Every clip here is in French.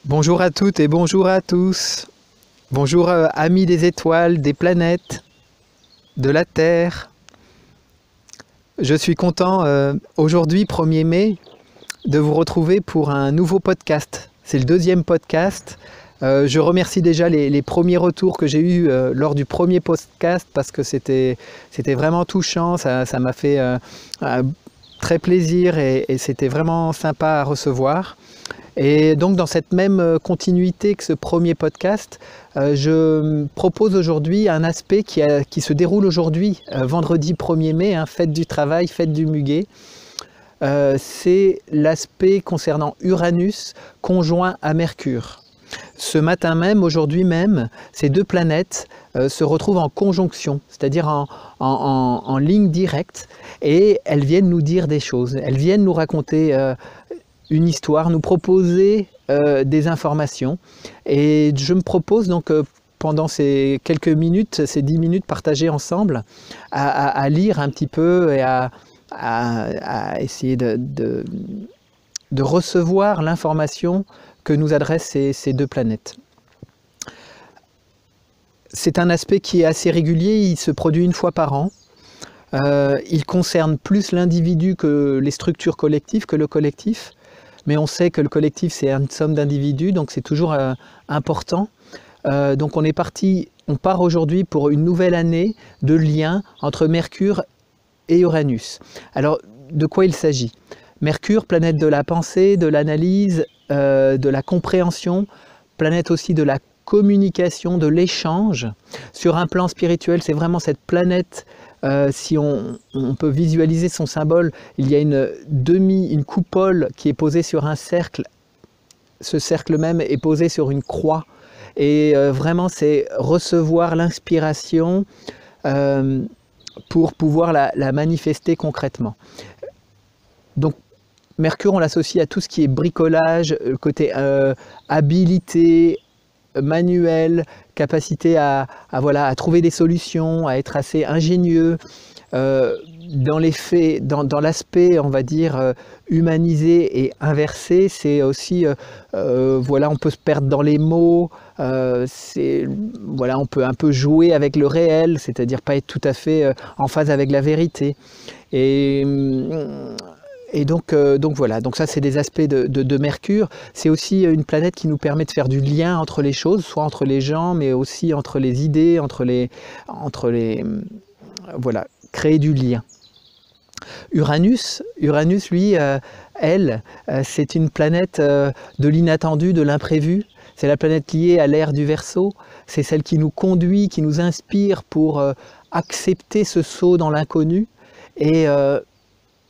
Bonjour à toutes et bonjour à tous. Bonjour amis des étoiles, des planètes, de la Terre. Je suis content aujourd'hui, 1er mai, de vous retrouver pour un nouveau podcast. C'est le 2e podcast. Je remercie déjà les premiers retours que j'ai eus lors du premier podcast parce que c'était vraiment touchant, ça m'a fait très plaisir et c'était vraiment sympa à recevoir. Et donc dans cette même continuité que ce premier podcast, je propose aujourd'hui un aspect qui se déroule aujourd'hui, vendredi 1er mai, fête du travail, fête du muguet. C'est l'aspect concernant Uranus conjoint à Mercure. Ce matin même, aujourd'hui même, ces deux planètes se retrouvent en conjonction, c'est-à-dire en ligne directe, et elles viennent nous dire des choses, elles viennent nous raconter une histoire, nous proposer des informations. Et je me propose donc pendant ces quelques minutes, ces 10 minutes partagées ensemble, à lire un petit peu et à essayer de recevoir l'information que nous adressent ces deux planètes. C'est un aspect qui est assez régulier, il se produit une fois par an. Il concerne plus l'individu que les structures collectives, que le collectif. Mais on sait que le collectif, c'est une somme d'individus, donc c'est toujours important. Donc on part aujourd'hui pour une nouvelle année de lien entre Mercure et Uranus. Alors, de quoi il s'agit? Mercure, planète de la pensée, de l'analyse, de la compréhension, planète aussi de la communication, de l'échange. Sur un plan spirituel, c'est vraiment cette planète. Si on peut visualiser son symbole, il y a une coupole qui est posée sur un cercle. Ce cercle même est posé sur une croix. Et vraiment, c'est recevoir l'inspiration pour pouvoir la manifester concrètement. Donc, Mercure, on l'associe à tout ce qui est bricolage, côté habilité, manuel, capacité à trouver des solutions, à être assez ingénieux. Dans les faits, dans l'aspect, on va dire, humanisé et inversé, c'est aussi, on peut se perdre dans les mots, on peut un peu jouer avec le réel, c'est-à-dire pas être tout à fait en phase avec la vérité. Et donc voilà, donc ça c'est des aspects de Mercure. C'est aussi une planète qui nous permet de faire du lien entre les choses, soit entre les gens, mais aussi entre les idées, voilà, créer du lien. Uranus lui, c'est une planète de l'inattendu, de l'imprévu. C'est la planète liée à l'ère du Verseau. C'est celle qui nous conduit, qui nous inspire pour accepter ce saut dans l'inconnu. Et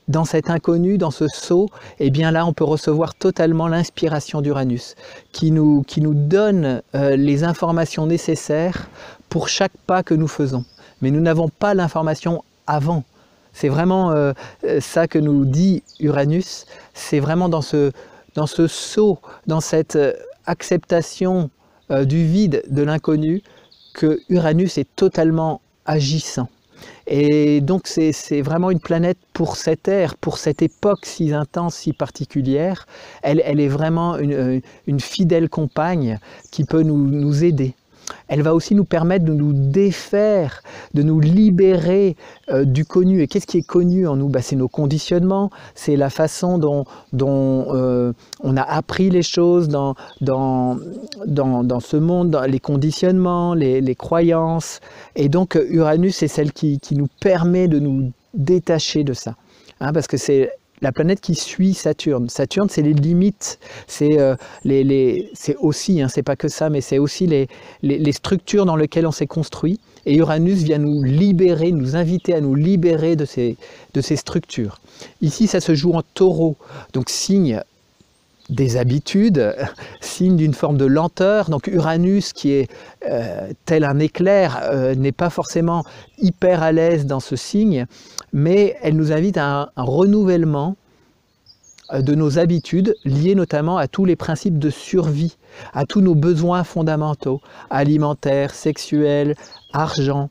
dans cet inconnu, dans ce saut, eh bien là, on peut recevoir totalement l'inspiration d'Uranus, qui nous donne les informations nécessaires pour chaque pas que nous faisons. Mais nous n'avons pas l'information avant. C'est vraiment ça que nous dit Uranus. C'est vraiment dans ce saut, dans cette acceptation du vide, de l'inconnu, que Uranus est totalement agissant. Et donc c'est vraiment une planète pour cette ère, pour cette époque si intense, si particulière. Elle est vraiment une fidèle compagne qui peut nous aider. Elle va aussi nous permettre de nous défaire, de nous libérer du connu. Et qu'est-ce qui est connu en nous? C'est nos conditionnements, c'est la façon dont on a appris les choses dans ce monde, dans les conditionnements, les croyances. Et donc Uranus, c'est celle qui nous permet de nous détacher de ça. Parce que c'est la planète qui suit Saturne. Saturne, c'est les limites, c'est aussi, c'est pas que ça, mais c'est aussi les structures dans lesquelles on s'est construit. Et Uranus vient nous libérer, nous inviter à nous libérer de ces structures. Ici, ça se joue en Taureau, donc signe des habitudes, signe d'une forme de lenteur. Donc Uranus, qui est tel un éclair, n'est pas forcément hyper à l'aise dans ce signe, mais elle nous invite à un renouvellement de nos habitudes, liées notamment à tous les principes de survie, à tous nos besoins fondamentaux, alimentaires, sexuels, argent,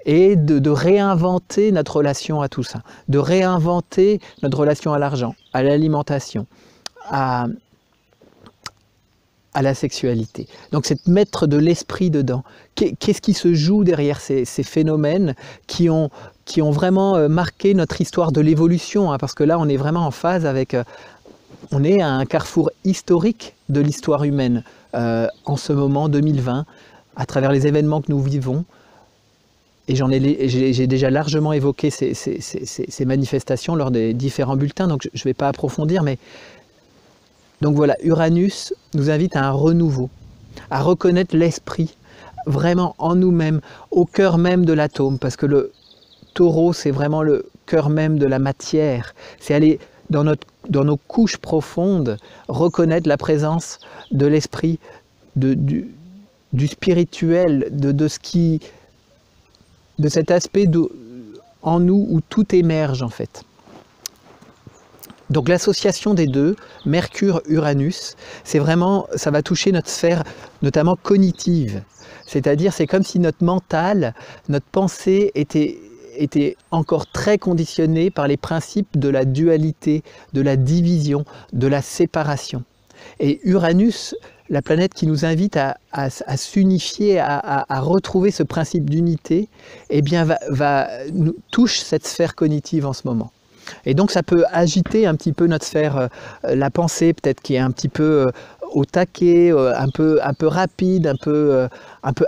et de réinventer notre relation à tout ça, de réinventer notre relation à l'argent, à l'alimentation, à à la sexualité. Donc c'est de mettre de l'esprit dedans. Qu'est-ce qui se joue derrière ces phénomènes qui ont vraiment marqué notre histoire de l'évolution, hein, parce que là on est vraiment en phase avec... on est à un carrefour historique de l'histoire humaine en ce moment 2020, à travers les événements que nous vivons. Et j'ai déjà largement évoqué ces manifestations lors des différents bulletins, donc je ne vais pas approfondir, mais donc voilà, Uranus nous invite à un renouveau, à reconnaître l'esprit vraiment en nous-mêmes, au cœur même de l'atome, parce que le Taureau, c'est vraiment le cœur même de la matière, c'est aller dans nos couches profondes, reconnaître la présence de l'esprit, du spirituel, de cet aspect en nous où tout émerge en fait. Donc l'association des deux, Mercure-Uranus, c'est vraiment, ça va toucher notre sphère notamment cognitive. C'est-à-dire c'est comme si notre mental, notre pensée était encore très conditionnée par les principes de la dualité, de la division, de la séparation. Et Uranus, la planète qui nous invite à s'unifier, à retrouver ce principe d'unité, eh bien touche cette sphère cognitive en ce moment. Et donc ça peut agiter un petit peu notre sphère, la pensée peut-être qui est un petit peu au taquet, un peu rapide, un peu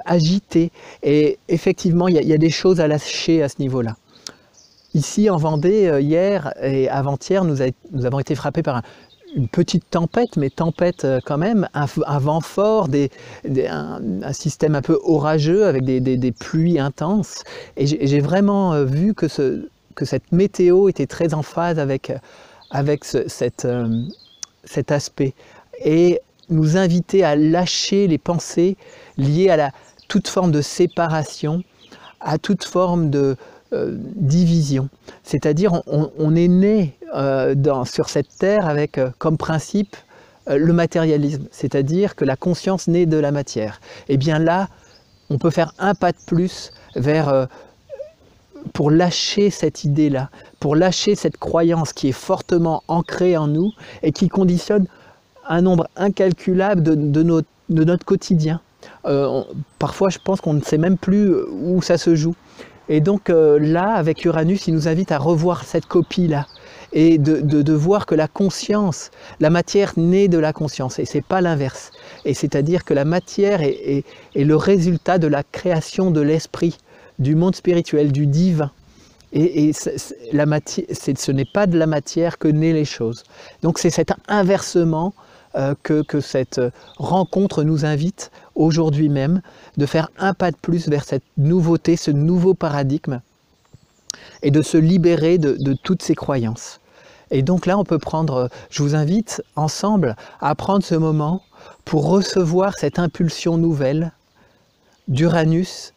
agitée. Et effectivement, il y a des choses à lâcher à ce niveau-là. Ici en Vendée, hier et avant-hier, nous avons été frappés par une petite tempête, mais tempête quand même, un vent fort, un système un peu orageux avec des pluies intenses. Et j'ai vraiment vu que cette météo était très en phase avec cet aspect. Et nous inviter à lâcher les pensées liées à toute forme de séparation, à toute forme de division. C'est-à-dire on est né sur cette terre avec comme principe le matérialisme, c'est-à-dire que la conscience naît de la matière. Et bien là, on peut faire un pas de plus pour lâcher cette idée-là, pour lâcher cette croyance qui est fortement ancrée en nous et qui conditionne un nombre incalculable de notre quotidien. Parfois, je pense qu'on ne sait même plus où ça se joue. Et donc là, avec Uranus, il nous invite à revoir cette copie-là et de voir que la conscience, la matière naît de la conscience et c'est pas l'inverse. Et c'est-à-dire que la matière est le résultat de la création de l'esprit, du monde spirituel, du divin. Et ce n'est pas de la matière que naissent les choses. Donc c'est cet inversement que cette rencontre nous invite aujourd'hui même, de faire un pas de plus vers cette nouveauté, ce nouveau paradigme, et de se libérer de toutes ces croyances. Et donc là, on peut prendre, je vous invite ensemble à prendre ce moment pour recevoir cette impulsion nouvelle d'Uranus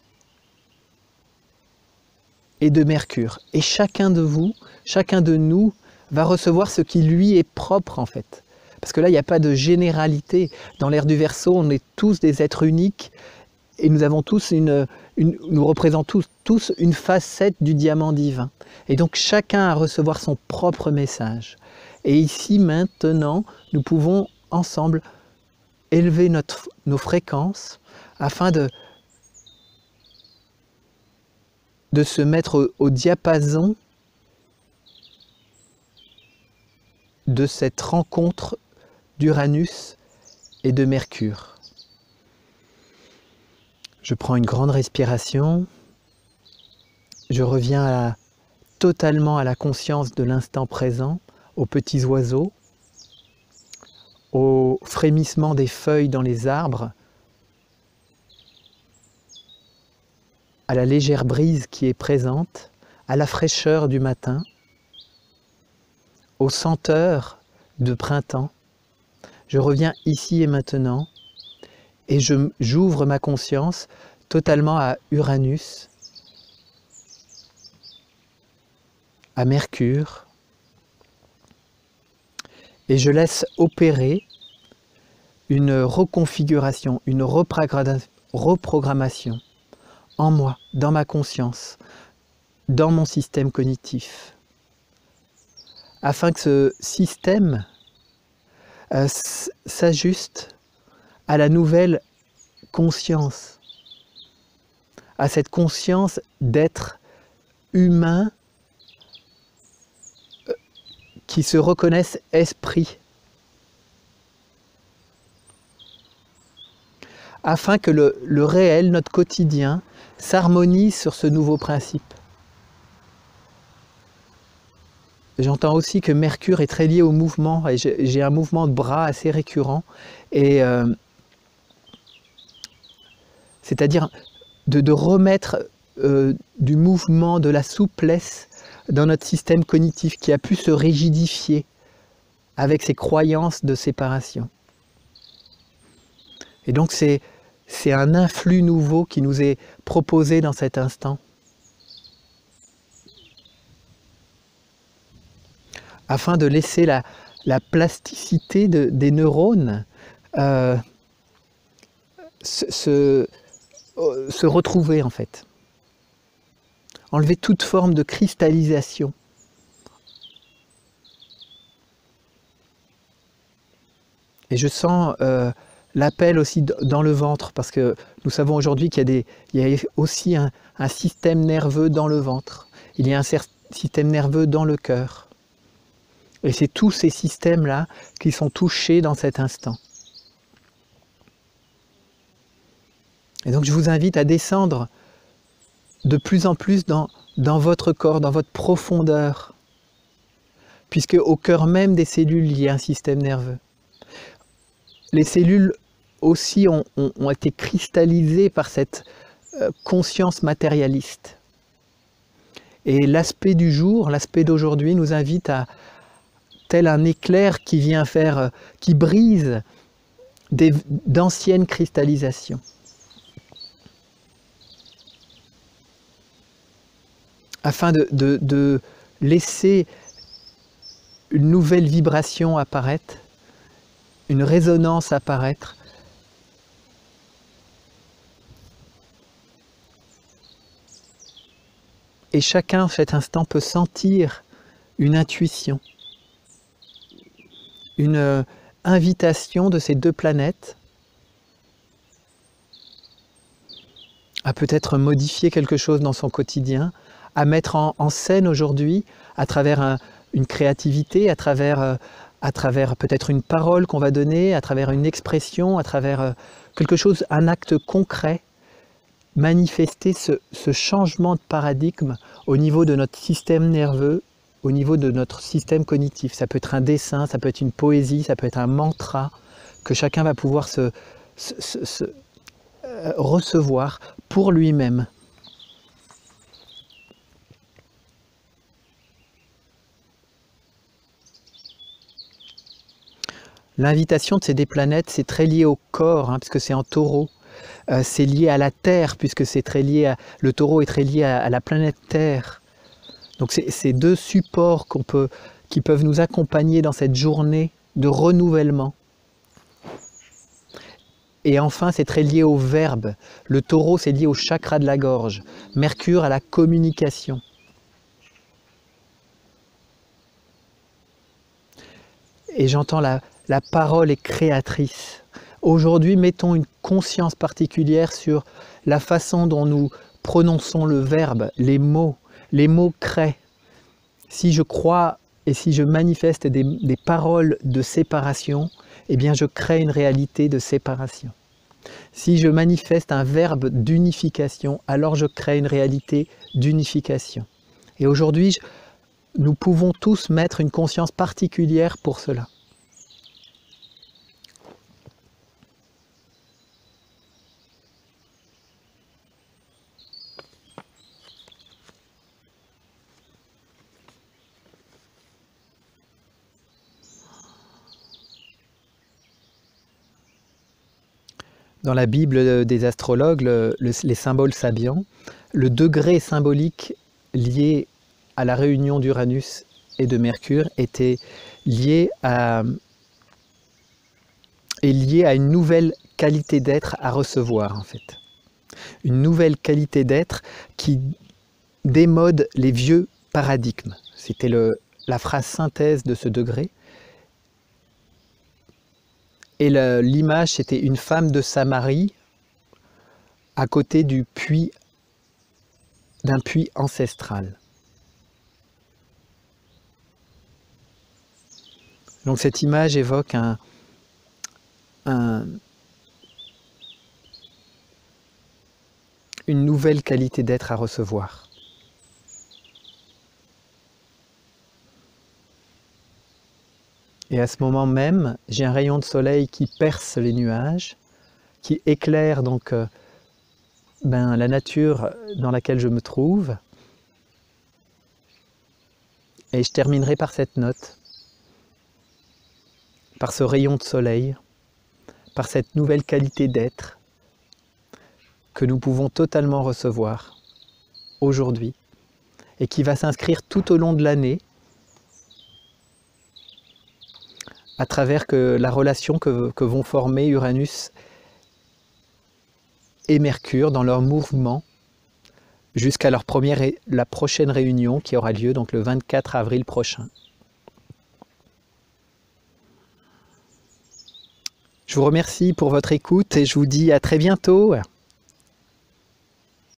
et de Mercure. Et chacun de vous, chacun de nous, va recevoir ce qui lui est propre en fait. Parce que là, il n'y a pas de généralité. Dans l'ère du Verseau, on est tous des êtres uniques et nous avons tous nous représentons tous une facette du diamant divin. Et donc chacun a à recevoir son propre message. Et ici, maintenant, nous pouvons ensemble élever nos fréquences afin de se mettre au diapason de cette rencontre d'Uranus et de Mercure. Je prends une grande respiration, je reviens totalement à la conscience de l'instant présent, aux petits oiseaux, au frémissement des feuilles dans les arbres, à la légère brise qui est présente, à la fraîcheur du matin, aux senteurs de printemps. Je reviens ici et maintenant et j'ouvre ma conscience totalement à Uranus, à Mercure, et je laisse opérer une reconfiguration, une reprogrammation en moi, dans ma conscience, dans mon système cognitif, afin que ce système s'ajuste à la nouvelle conscience, à cette conscience d'être humain qui se reconnaissent esprit, afin que le réel, notre quotidien, s'harmonise sur ce nouveau principe. J'entends aussi que Mercure est très lié au mouvement, et j'ai un mouvement de bras assez récurrent, et c'est-à-dire de remettre du mouvement, de la souplesse dans notre système cognitif qui a pu se rigidifier avec ces croyances de séparation. Et donc c'est un influx nouveau qui nous est proposé dans cet instant, afin de laisser la plasticité des neurones se retrouver en fait. Enlever toute forme de cristallisation. Et je sens l'appel aussi dans le ventre, parce que nous savons aujourd'hui qu'il y a aussi un système nerveux dans le ventre. Il y a un système nerveux dans le cœur. Et c'est tous ces systèmes-là qui sont touchés dans cet instant. Et donc je vous invite à descendre de plus en plus dans votre corps, dans votre profondeur, puisque au cœur même des cellules, il y a un système nerveux. Les cellules aussi ont été cristallisées par cette conscience matérialiste. Et l'aspect du jour, l'aspect d'aujourd'hui nous invite à, tel un éclair qui vient qui brise d'anciennes cristallisations. Afin de laisser une nouvelle vibration apparaître, une résonance apparaître, et chacun, à cet instant, peut sentir une intuition, une invitation de ces deux planètes à peut-être modifier quelque chose dans son quotidien, à mettre en scène aujourd'hui, à travers une créativité, à travers peut-être une parole qu'on va donner, à travers une expression, à travers quelque chose, un acte concret, manifester ce changement de paradigme au niveau de notre système nerveux, au niveau de notre système cognitif. Ça peut être un dessin, ça peut être une poésie, ça peut être un mantra que chacun va pouvoir recevoir pour lui-même. L'invitation de ces deux planètes, c'est très lié au corps, hein, puisque c'est en taureau. C'est lié à la Terre, puisque c'est très lié le taureau est très lié à la planète Terre. Donc c'est deux supports qui peuvent nous accompagner dans cette journée de renouvellement. Et enfin, c'est très lié au verbe. Le taureau, c'est lié au chakra de la gorge. Mercure à la communication. Et j'entends la parole est créatrice. Aujourd'hui, mettons une conscience particulière sur la façon dont nous prononçons le verbe, les mots. Les mots créent. Si je crois et si je manifeste des paroles de séparation, eh bien je crée une réalité de séparation. Si je manifeste un verbe d'unification, alors je crée une réalité d'unification. Et aujourd'hui, nous pouvons tous mettre une conscience particulière pour cela. Dans la Bible des astrologues, les symboles sabiens, le degré symbolique lié à la réunion d'Uranus et de Mercure était lié à une nouvelle qualité d'être à recevoir en fait. Une nouvelle qualité d'être qui démode les vieux paradigmes. C'était la phrase synthèse de ce degré. Et l'image, c'était une femme de Samarie à côté d'un puits ancestral. Donc cette image évoque une nouvelle qualité d'être à recevoir. Et à ce moment même, j'ai un rayon de soleil qui perce les nuages, qui éclaire donc la nature dans laquelle je me trouve. Et je terminerai par cette note, par ce rayon de soleil, par cette nouvelle qualité d'être que nous pouvons totalement recevoir aujourd'hui et qui va s'inscrire tout au long de l'année à travers la relation que vont former Uranus et Mercure dans leur mouvement jusqu'à la prochaine réunion qui aura lieu donc le 24 avril prochain. Je vous remercie pour votre écoute et je vous dis à très bientôt.